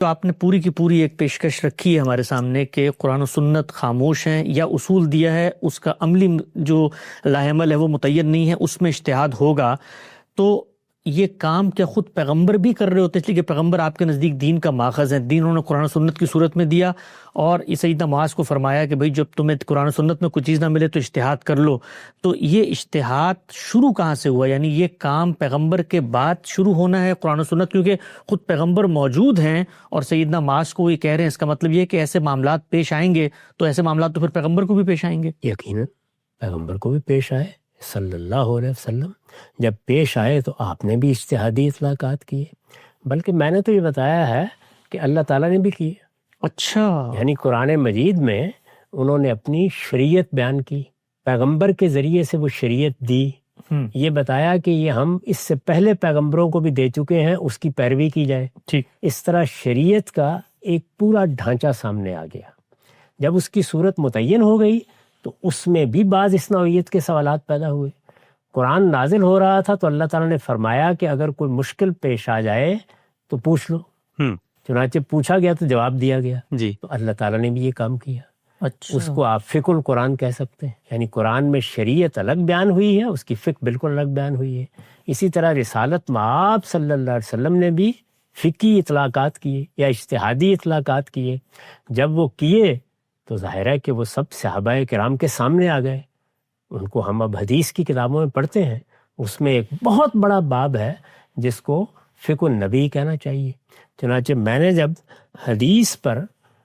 تو آپ نے پوری کی پوری ایک پیشکش رکھی ہے ہمارے سامنے کہ قرآن و سنت خاموش ہیں یا اصول دیا ہے، اس کا عملی جو لاہ عمل ہے وہ متعین نہیں ہے، اس میں اجتہاد ہوگا۔ تو یہ کام کیا خود پیغمبر بھی کر رہے ہوتے ہیں؟ اس لیے کہ پیغمبر آپ کے نزدیک دین کا ماخذ ہے، دین انہوں نے قرآن و سنت کی صورت میں دیا، اور سیدنا معاذ کو فرمایا کہ بھئی جب تمہیں قرآن و سنت میں کوئی چیز نہ ملے تو اجتہاد کر لو۔ تو یہ اجتہاد شروع کہاں سے ہوا؟ یعنی یہ کام پیغمبر کے بعد شروع ہونا ہے قرآن و سنت، کیونکہ خود پیغمبر موجود ہیں اور سیدنا معاذ کو یہ کہہ رہے ہیں، اس کا مطلب یہ کہ ایسے معاملات پیش آئیں گے تو ایسے معاملات تو پھر پیغمبر کو بھی پیش آئیں گے۔ یقیناً پیغمبر کو بھی پیش آئے صلی اللہ علیہ وسلم، جب پیش آئے تو آپ نے بھی اجتہادی اطلاقات کیے، بلکہ میں نے تو یہ بتایا ہے کہ اللہ تعالیٰ نے بھی کیے۔ اچھا، یعنی قرآن مجید میں انہوں نے اپنی شریعت بیان کی، پیغمبر کے ذریعے سے وہ شریعت دی، یہ بتایا کہ یہ ہم اس سے پہلے پیغمبروں کو بھی دے چکے ہیں، اس کی پیروی کی جائے۔ ٹھیک، اس طرح شریعت کا ایک پورا ڈھانچہ سامنے آ گیا۔ جب اس کی صورت متعین ہو گئی تو اس میں بھی بعض اس نوعیت کے سوالات پیدا ہوئے۔ قرآن نازل ہو رہا تھا تو اللہ تعالیٰ نے فرمایا کہ اگر کوئی مشکل پیش آ جائے تو پوچھ لو۔ چنانچہ پوچھا گیا تو جواب دیا گیا، جی، تو اللہ تعالیٰ نے بھی یہ کام کیا۔ اچھا، اس کو آپ فقہ القرآن کہہ سکتے ہیں، یعنی قرآن میں شریعت الگ بیان ہوئی ہے، اس کی فقہ بالکل الگ بیان ہوئی ہے۔ اسی طرح رسالت میں آپ صلی اللہ علیہ وسلم نے بھی فقہی اطلاقات کیے یا اجتہادی اطلاقات کیے۔ جب وہ کیے تو ظاہر ہے کہ وہ سب صحابہ کرام کے سامنے آ گئے، ان کو ہم اب حدیث کی کتابوں میں پڑھتے ہیں، اس میں ایک بہت بڑا باب ہے جس کو فقہ النبی کہنا چاہیے۔ چنانچہ میں نے جب حدیث پر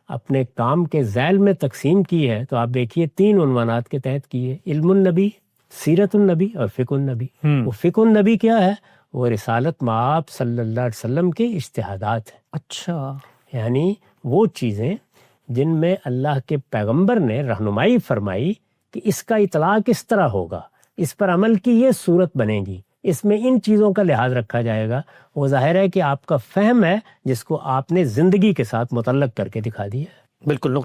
اپنے کام کے ذیل میں تقسیم کی ہے تو آپ دیکھیے 3 عنوانات کے تحت کیے: علم النبی، سیرت النبی اور فقہ النبی۔ وہ فقہ النبی کیا ہے؟ وہ رسالت مآب صلی اللہ علیہ وسلم کے اجتہادات ہیں۔ اچھا، یعنی وہ چیزیں جن میں اللہ کے پیغمبر نے رہنمائی فرمائی کہ اس کا اطلاع کس طرح ہوگا، اس پر عمل کی یہ صورت بنے گی، اس میں ان چیزوں کا لحاظ رکھا جائے گا، وہ ظاہر ہے کہ آپ کا فہم ہے جس کو آپ نے زندگی کے ساتھ متعلق کر کے دکھا دیا ہے۔ بالکل۔